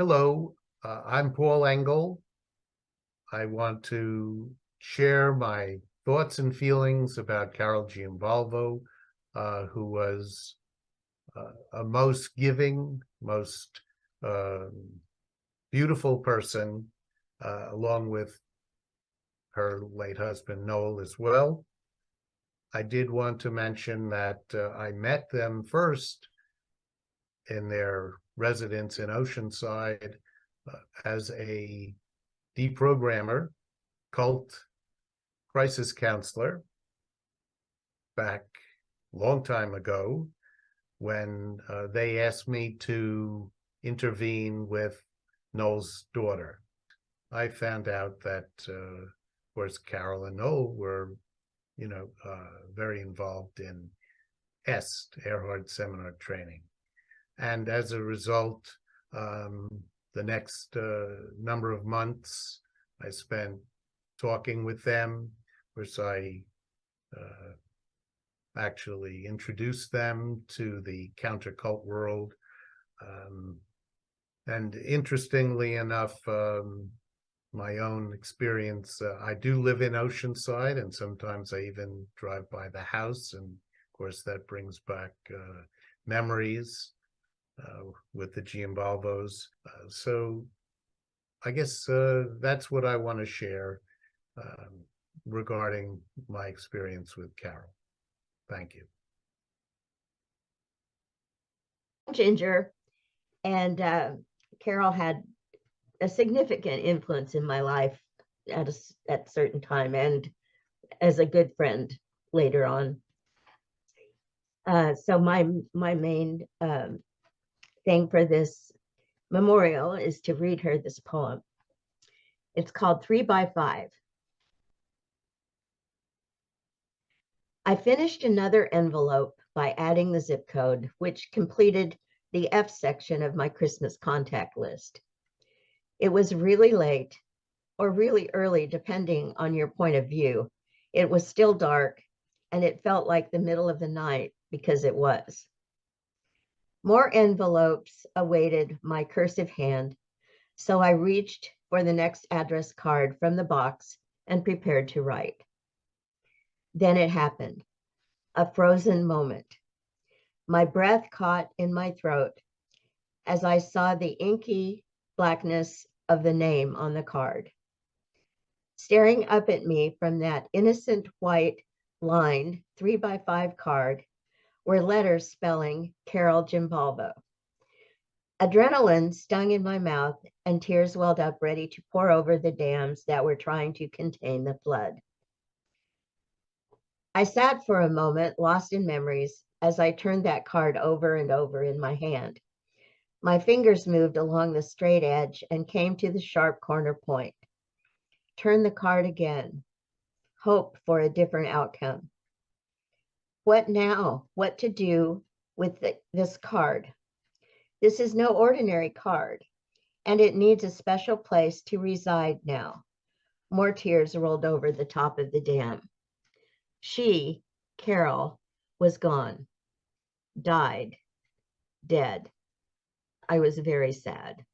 Hello, I'm Paul Engel. I want to share my thoughts and feelings about Carol Giambalvo, who was a most giving, most uh, beautiful person, along with her late husband, Noel, as well. I did want to mention that I met them first in their residence in Oceanside as a deprogrammer, cult crisis counselor back a long time ago when they asked me to intervene with Noel's daughter. I found out that, of course, Carol and Noel were, very involved in EST, Earhart Seminar Training. And as a result, the next number of months I spent talking with them, which I actually introduced them to the counter cult world. And interestingly enough, my own experience, I do live in Oceanside, and sometimes I even drive by the house. And of course, that brings back memories with the Giambalvos. So I guess that's what I want to share regarding my experience with Carol. Thank you. Ginger, and Carol had a significant influence in my life at a certain time, and as a good friend later on. So my main thing for this memorial is to read her this poem. It's called 3 by 5. I finished another envelope by adding the zip code, which completed the F section of my Christmas contact list. It was really late or really early, depending on your point of view. It was still dark, and it felt like the middle of the night because it was. More envelopes awaited my cursive hand, so I reached for the next address card from the box and prepared to write. Then it happened, a frozen moment. My breath caught in my throat as I saw the inky blackness of the name on the card. Staring up at me from that innocent white lined 3 by 5 card were letters spelling Carol Giambalvo. Adrenaline stung in my mouth and tears welled up ready to pour over the dams that were trying to contain the flood. I sat for a moment, lost in memories, as I turned that card over and over in my hand. My fingers moved along the straight edge and came to the sharp corner point. Turn the card again. Hope for a different outcome. What now? What to do with this card? This is no ordinary card, and it needs a special place to reside now. More tears rolled over the top of the dam. She, Carol, was gone, died, dead. I was very sad.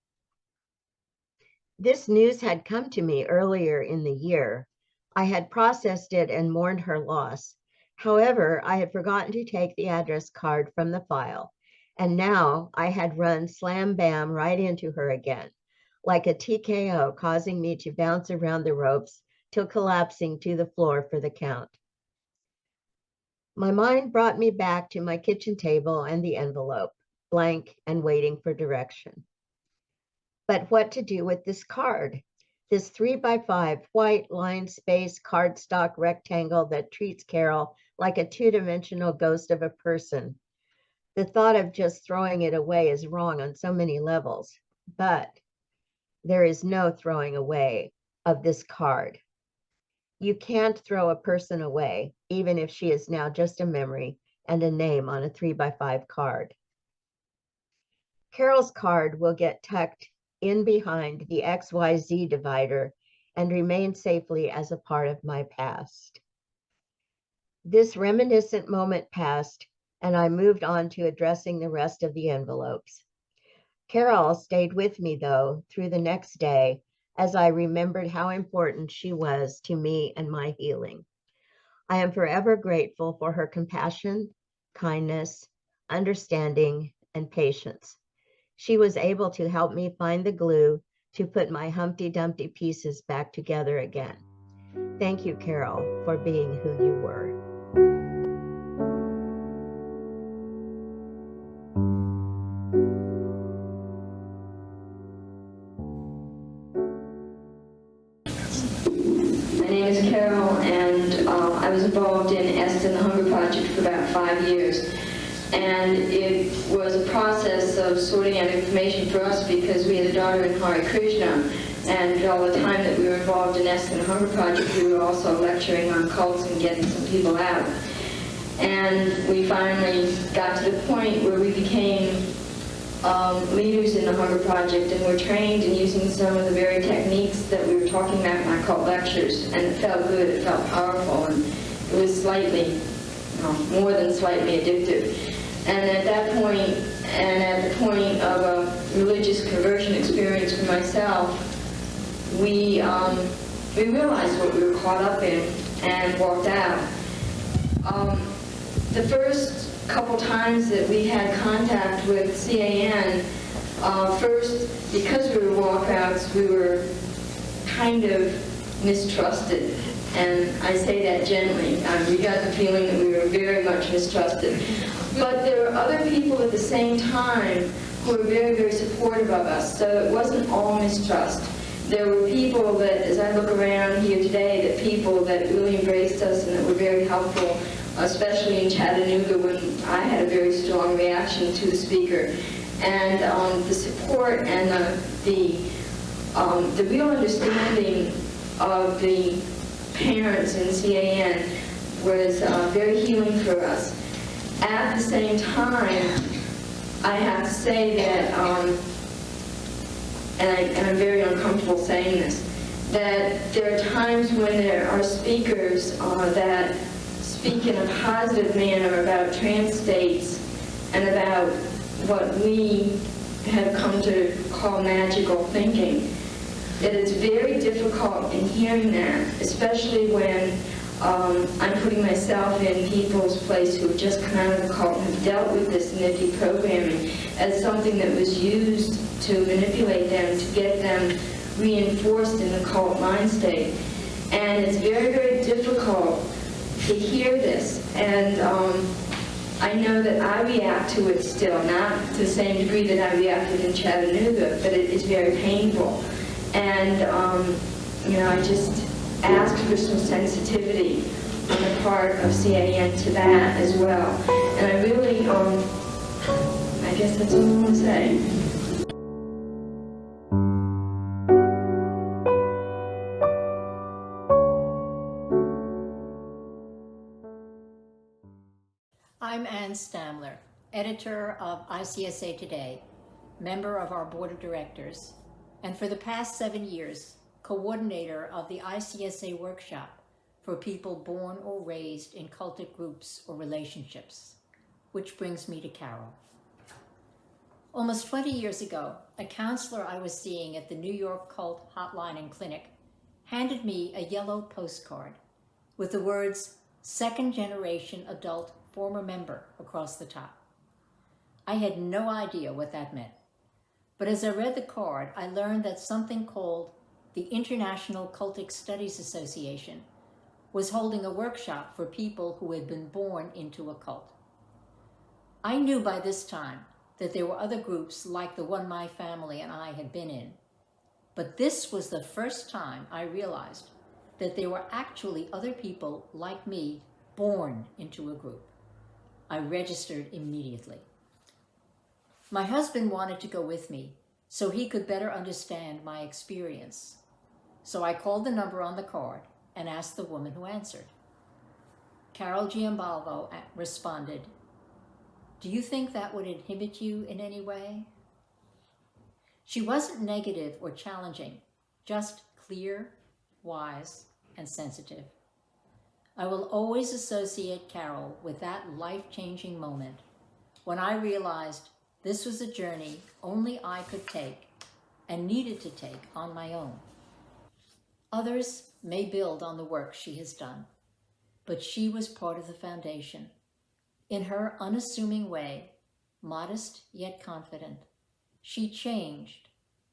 This news had come to me earlier in the year. I had processed it and mourned her loss. However, I had forgotten to take the address card from the file, and now I had run slam bam right into her again, like a TKO, causing me to bounce around the ropes till collapsing to the floor for the count. My mind brought me back to my kitchen table and the envelope, blank and waiting for direction. But what to do with this card? This 3 by 5 white line space cardstock rectangle that treats Carol like a two-dimensional ghost of a person. The thought of just throwing it away is wrong on so many levels, but there is no throwing away of this card. You can't throw a person away, even if she is now just a memory and a name on a 3 by 5 card. Carol's card will get tucked in behind the XYZ divider and remain safely as a part of my past. This reminiscent moment passed, and I moved on to addressing the rest of the envelopes. Carol stayed with me, though, through the next day as I remembered how important she was to me and my healing. I am forever grateful for her compassion, kindness, understanding, and patience. She was able to help me find the glue to put my Humpty Dumpty pieces back together again. Thank you, Carol, for being who you were. My name is Carol, and I was involved in Est and the Hunger Project for about 5 years. And it was a process of sorting out information for us because we had a daughter in Hare Krishna, and all the time that we were involved in Est and the Hunger Project, we were also lecturing on cults and getting some people out. And we finally got to the point where we became leaders in the Hunger Project, and were trained in using some of the very techniques that we were talking about in our cult lectures, and it felt good, it felt powerful, and it was slightly, more than slightly addictive. And at that point, and at the point of a religious conversion experience for myself, we realized what we were caught up in and walked out. The first couple times that we had contact with CAN, first, because we were walkouts, we were kind of mistrusted. And I say that gently. We got the feeling that we were very much mistrusted. But there were other people at the same time who were very, very supportive of us. So it wasn't all mistrust. There were people that, as I look around here today, that people that really embraced us and that were very helpful, especially in Chattanooga when I had a very strong reaction to the speaker. And the support and the real understanding of the parents in CAN was very healing for us. At the same time, I have to say that, and I'm very uncomfortable saying this, that there are times when there are speakers that speak in a positive manner about trance states and about what we have come to call magical thinking. That it's very difficult in hearing that, especially when I'm putting myself in people's place who have just come out of the cult and have dealt with this nifty programming as something that was used to manipulate them, to get them reinforced in the cult mind state. And it's very, very difficult to hear this. And I know that I react to it still, not to the same degree that I reacted in Chattanooga, but it is very painful. And, I just ask for some sensitivity on the part of CAN to that as well. And I really, I guess that's all I want to say. I'm Ann Stamler, editor of ICSA Today, member of our board of directors, and for the past 7 years, coordinator of the ICSA workshop for people born or raised in cultic groups or relationships, which brings me to Carol. Almost 20 years ago, a counselor I was seeing at the New York Cult Hotline and Clinic handed me a yellow postcard with the words, "Second generation adult former member" across the top. I had no idea what that meant. But as I read the card, I learned that something called the International Cultic Studies Association was holding a workshop for people who had been born into a cult. I knew by this time that there were other groups like the one my family and I had been in. But this was the first time I realized that there were actually other people like me born into a group. I registered immediately. My husband wanted to go with me so he could better understand my experience. So I called the number on the card and asked the woman who answered. Carol Giambalvo responded, "Do you think that would inhibit you in any way?" She wasn't negative or challenging, just clear, wise, and sensitive. I will always associate Carol with that life-changing moment when I realized This was a journey only I could take and needed to take on my own. Others may build on the work she has done, but she was part of the foundation. In her unassuming way, modest yet confident, she changed,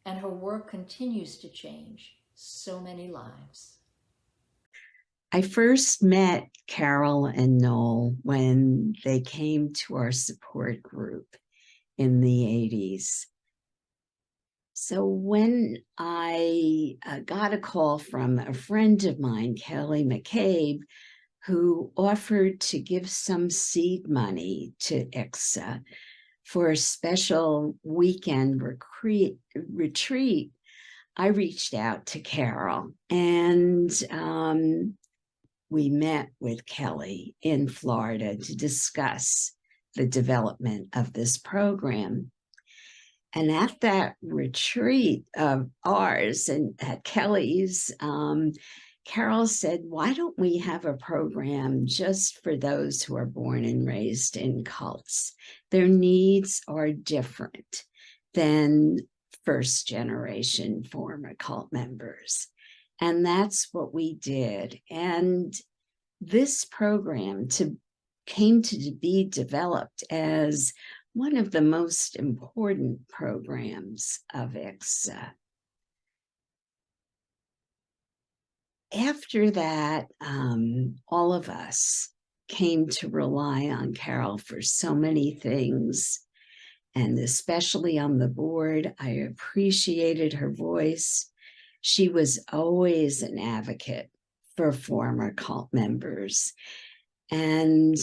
and her work continues to change so many lives. I first met Carol and Noel when they came to our support group in the 80s. So when I got a call from a friend of mine, Kelly McCabe, who offered to give some seed money to ICSA for a special weekend retreat, I reached out to Carol, and we met with Kelly in Florida to discuss the development of this program. And at that retreat of ours and at Kelly's, Carol said, why don't we have a program just for those who are born and raised in cults? Their needs are different than first generation former cult members. And that's what we did. And this program came to be developed as one of the most important programs of ICSA. After that, all of us came to rely on Carol for so many things, and especially on the board. I appreciated her voice. She was always an advocate for former cult members, and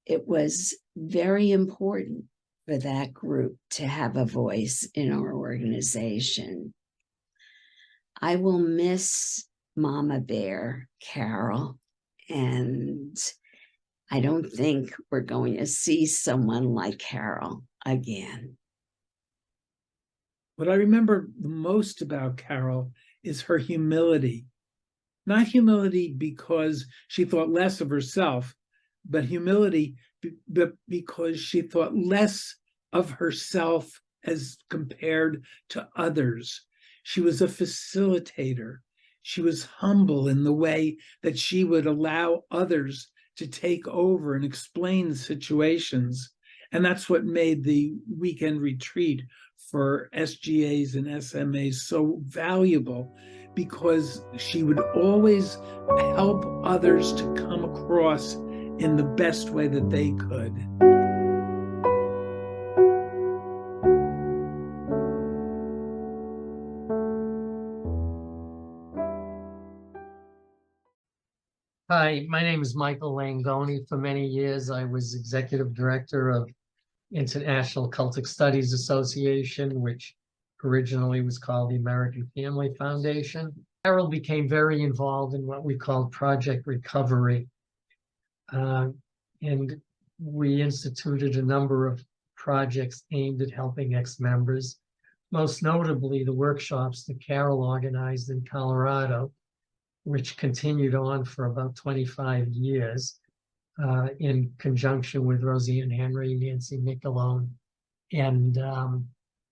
it was very important for that group to have a voice in our organization. I will miss Mama Bear, Carol, and I don't think we're going to see someone like Carol again. What I remember the most about Carol is her humility. Not humility because she thought less of herself, but humility because she thought less of herself as compared to others. She was a facilitator. She was humble in the way that she would allow others to take over and explain situations. And that's what made the weekend retreat for SGAs and SMAs so valuable, because she would always help others to come across in the best way that they could. Hi, my name is Michael Langoni. For many years, I was executive director of International Cultic Studies Association, which originally was called the American Family Foundation. Carol became very involved in what we called Project Recovery. And we instituted a number of projects aimed at helping ex-members, most notably the workshops that Carol organized in Colorado, which continued on for about 25 years in conjunction with Roseanne Henry, Nancy Michelone, and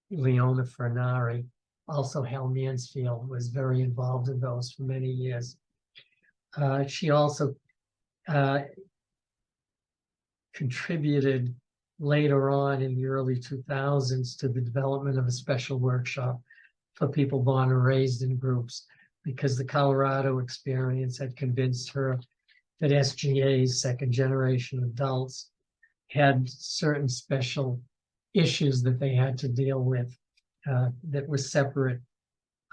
Leona Fernari. Also, Hal Mansfield was very involved in those for many years. She also contributed later on in the early 2000s to the development of a special workshop for people born and raised in groups, because the Colorado experience had convinced her that SGAs, second generation adults, had certain special issues that they had to deal with that were separate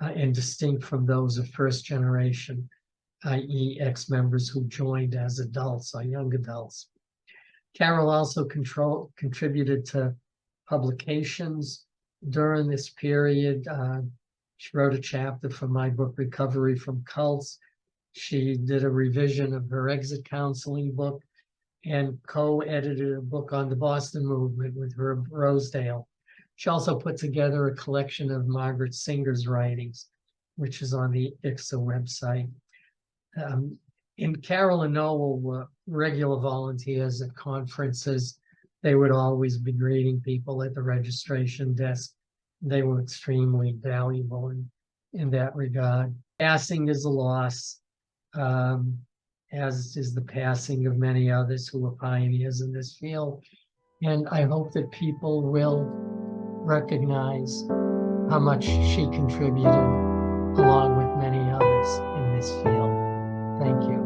and distinct from those of first generation, i.e. ex-members who joined as adults or young adults. Carol also contributed to publications during this period. She wrote a chapter for my book, Recovery from Cults. She did a revision of her exit counseling book and co-edited a book on the Boston movement with Herb Rosedale. She also put together a collection of Margaret Singer's writings, which is on the ICSA website. And Carol and Noel were regular volunteers at conferences they would always be greeting people at the registration desk. They were extremely valuable in that regard. Passing is a loss, as is the passing of many others who were pioneers in this field. And I hope that people will recognize how much she contributed along with many others in this field. Thank you.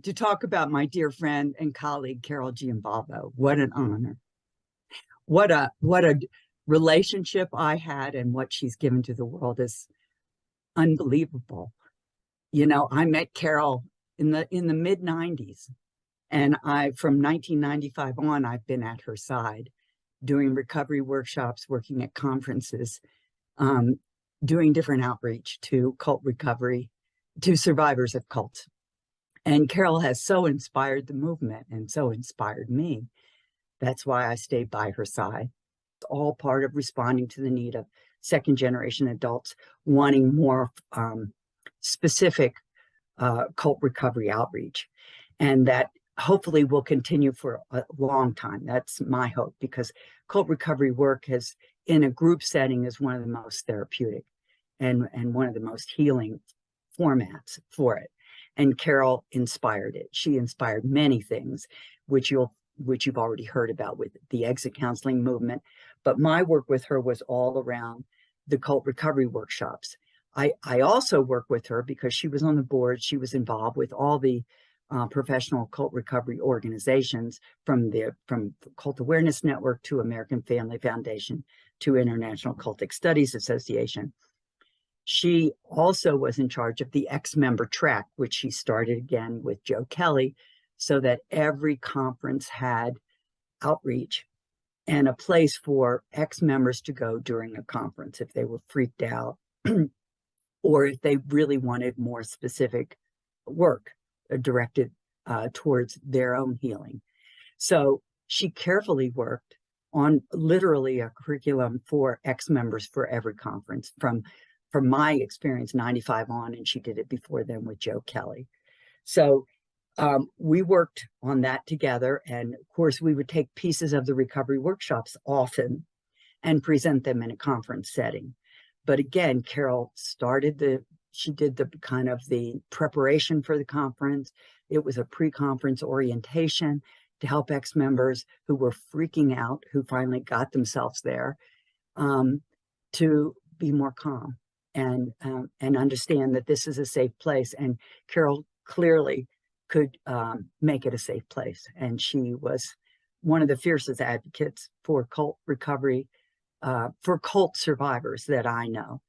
To talk about my dear friend and colleague, Carol Giambalvo. What an honor. What a relationship I had, and what she's given to the world is unbelievable. You know, I met Carol in the mid 90s, and from 1995 on, I've been at her side, doing recovery workshops, working at conferences, doing different outreach to cult recovery, to survivors of cults. And Carol has so inspired the movement and so inspired me. That's why I stayed by her side. It's all part of responding to the need of second generation adults wanting more specific cult recovery outreach. And that hopefully will continue for a long time. That's my hope, because cult recovery work in a group setting is one of the most therapeutic and one of the most healing formats for it. And Carol inspired it. She inspired many things, which you've already heard about with the exit counseling movement. But my work with her was all around the cult recovery workshops. I also work with her because she was on the board. She was involved with all the professional cult recovery organizations, from Cult Awareness Network to American Family Foundation to International Cultic Studies Association. She also was in charge of the ex-member track, which she started again with Joe Kelly, so that every conference had outreach and a place for ex-members to go during a conference if they were freaked out or if they really wanted more specific work directed towards their own healing. So she carefully worked on literally a curriculum for ex-members for every conference, from my experience, 95 on, and she did it before then with Joe Kelly. So we worked on that together. And of course, we would take pieces of the recovery workshops often and present them in a conference setting. But again, Carol she did the kind of the preparation for the conference. It was a pre-conference orientation to help ex-members who were freaking out, who finally got themselves there, to be more calm and understand that this is a safe place. And Carol clearly could make it a safe place. And she was one of the fiercest advocates for cult recovery, for cult survivors that I know.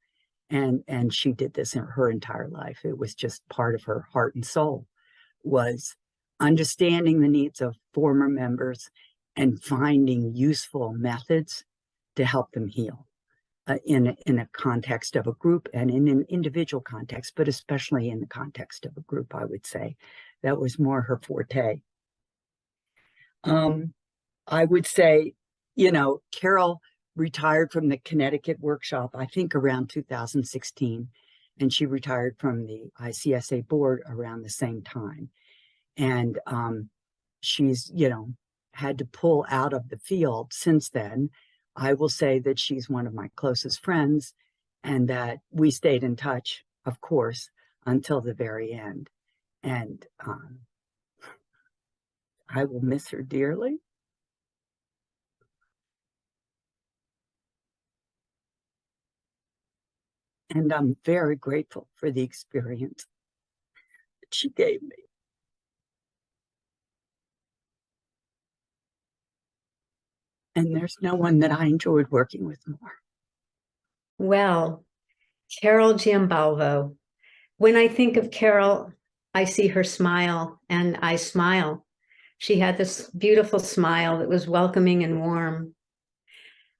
And she did this in her entire life. It was just part of her heart and soul, was understanding the needs of former members and finding useful methods to help them heal. In a context of a group and in an individual context, but especially in the context of a group, I would say. That was more her forte. I would say, Carol retired from the Connecticut workshop, I think around 2016, and she retired from the ICSA board around the same time. And she's, had to pull out of the field since then. I will say that she's one of my closest friends, and that we stayed in touch, of course, until the very end. And I will miss her dearly. And I'm very grateful for the experience that she gave me. And there's no one that I enjoyed working with more. Well, Carol Giambalvo. When I think of Carol, I see her smile and I smile. She had this beautiful smile that was welcoming and warm.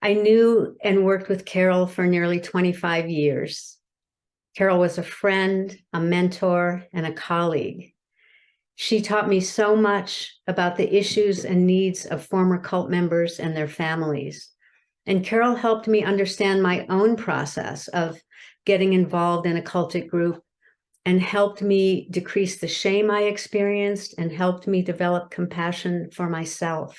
I knew and worked with Carol for nearly 25 years. Carol was a friend, a mentor, and a colleague. She taught me so much about the issues and needs of former cult members and their families. And Carol helped me understand my own process of getting involved in a cultic group and helped me decrease the shame I experienced and helped me develop compassion for myself.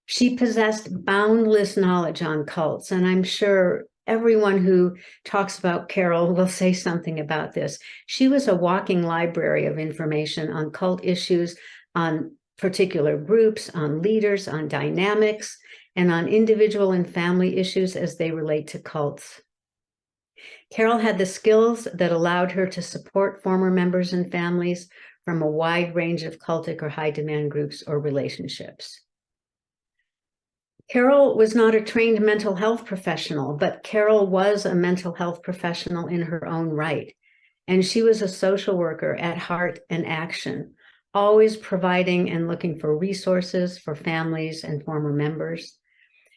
She possessed boundless knowledge on cults, and I'm sure everyone who talks about Carol will say something about this. She was a walking library of information on cult issues, on particular groups, on leaders, on dynamics, and on individual and family issues as they relate to cults. Carol had the skills that allowed her to support former members and families from a wide range of cultic or high demand groups or relationships. Carol was not a trained mental health professional, but Carol was a mental health professional in her own right. And she was a social worker at heart and action, always providing and looking for resources for families and former members.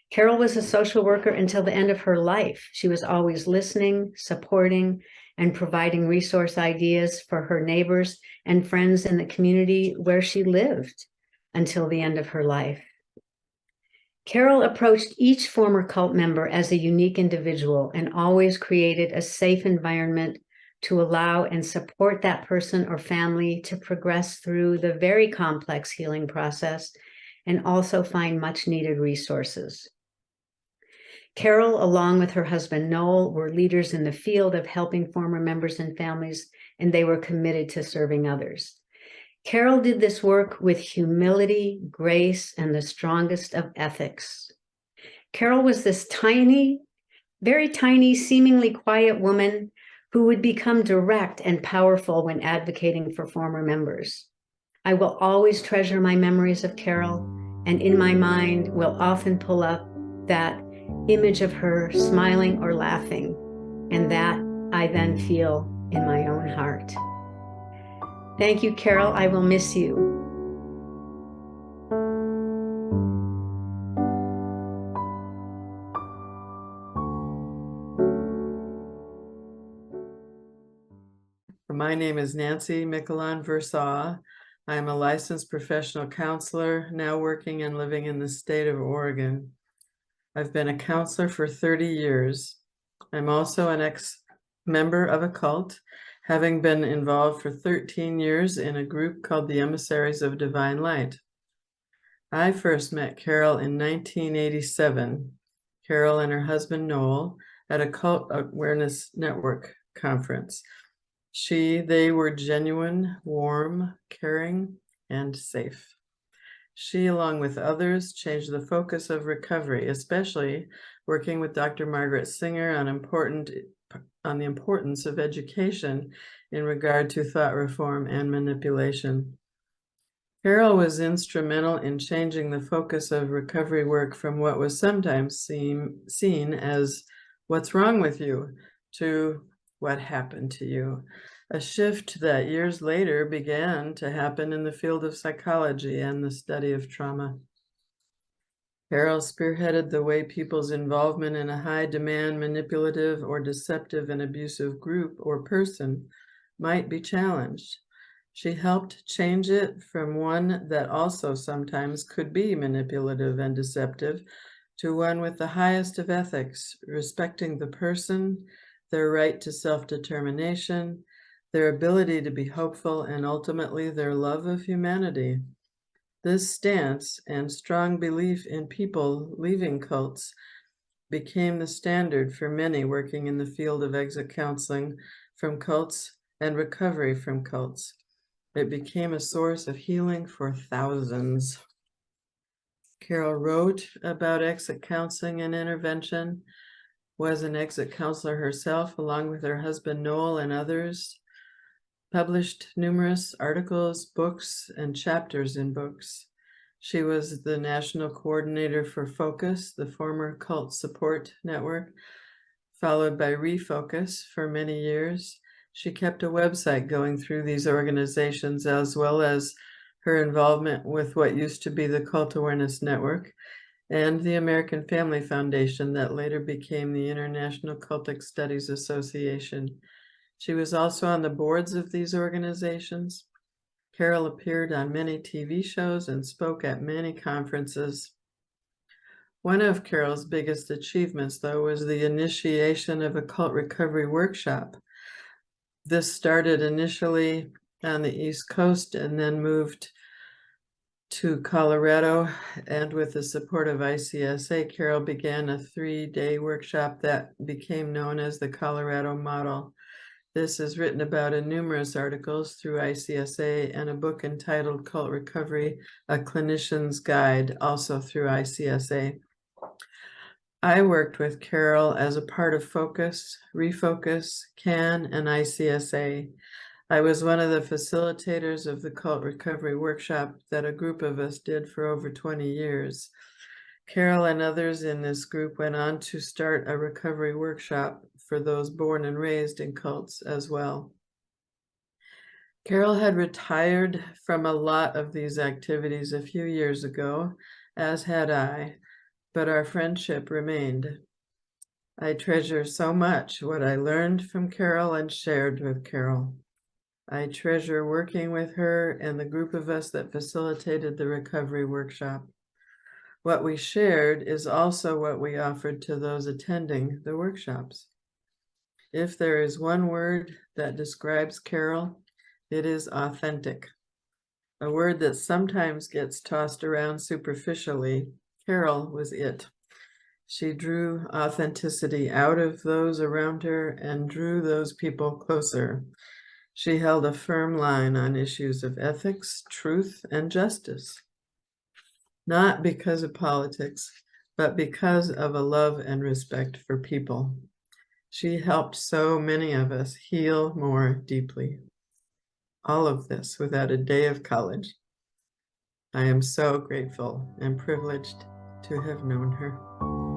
Carol was a social worker until the end of her life. She was always listening, supporting, and providing resource ideas for her neighbors and friends in the community where she lived until the end of her life. Carol approached each former cult member as a unique individual and always created a safe environment to allow and support that person or family to progress through the very complex healing process and also find much needed resources. Carol, along with her husband Noel, were leaders in the field of helping former members and families, and they were committed to serving others. Carol did this work with humility, grace, and the strongest of ethics. Carol was this tiny, very tiny, seemingly quiet woman who would become direct and powerful when advocating for former members. I will always treasure my memories of Carol, and in my mind will often pull up that image of her smiling or laughing, and that I then feel in my own heart. Thank you, Carol. I will miss you. My name is Nancy Miquelon Versaw. I'm a licensed professional counselor, now working and living in the state of Oregon. I've been a counselor for 30 years. I'm also an ex-member of a cult, having been involved for 13 years in a group called the Emissaries of Divine Light. I first met Carol in 1987, Carol and her husband Noel, at a Cult Awareness Network conference. They were genuine, warm, caring, and safe. She, along with others, changed the focus of recovery, especially working with Dr. Margaret Singer on the importance of education in regard to thought reform and manipulation. Carol was instrumental in changing the focus of recovery work from what was sometimes seen as "what's wrong with you" to "what happened to you," a shift that years later began to happen in the field of psychology and the study of trauma. Carol spearheaded the way people's involvement in a high-demand, manipulative, or deceptive and abusive group or person might be challenged. She helped change it from one that also sometimes could be manipulative and deceptive to one with the highest of ethics, respecting the person, their right to self-determination, their ability to be hopeful, and ultimately their love of humanity. This stance and strong belief in people leaving cults became the standard for many working in the field of exit counseling from cults and recovery from cults. It became a source of healing for thousands. Carol wrote about exit counseling and intervention, was an exit counselor herself, along with her husband Noel and others, published numerous articles, books, and chapters in books. She was the national coordinator for Focus, the former cult support network, followed by Refocus for many years. She kept a website going through these organizations, as well as her involvement with what used to be the Cult Awareness Network and the American Family Foundation that later became the International Cultic Studies Association. She was also on the boards of these organizations. Carol appeared on many TV shows and spoke at many conferences. One of Carol's biggest achievements, though, was the initiation of a cult recovery workshop. This started initially on the East Coast and then moved to Colorado. And with the support of ICSA, Carol began a 3-day workshop that became known as the Colorado Model. This is written about in numerous articles through ICSA and a book entitled Cult Recovery, A Clinician's Guide, also through ICSA. I worked with Carol as a part of Focus, Refocus, CAN, and ICSA. I was one of the facilitators of the Cult Recovery Workshop that a group of us did for over 20 years. Carol and others in this group went on to start a recovery workshop for those born and raised in cults as well. Carol had retired from a lot of these activities a few years ago, as had I, but our friendship remained. I treasure so much what I learned from Carol and shared with Carol. I treasure working with her and the group of us that facilitated the recovery workshop. What we shared is also what we offered to those attending the workshops. If there is one word that describes Carol, it is authentic. A word that sometimes gets tossed around superficially, Carol was it. She drew authenticity out of those around her and drew those people closer. She held a firm line on issues of ethics, truth, and justice. Not because of politics, but because of a love and respect for people. She helped so many of us heal more deeply. All of this without a day of college. I am so grateful and privileged to have known her.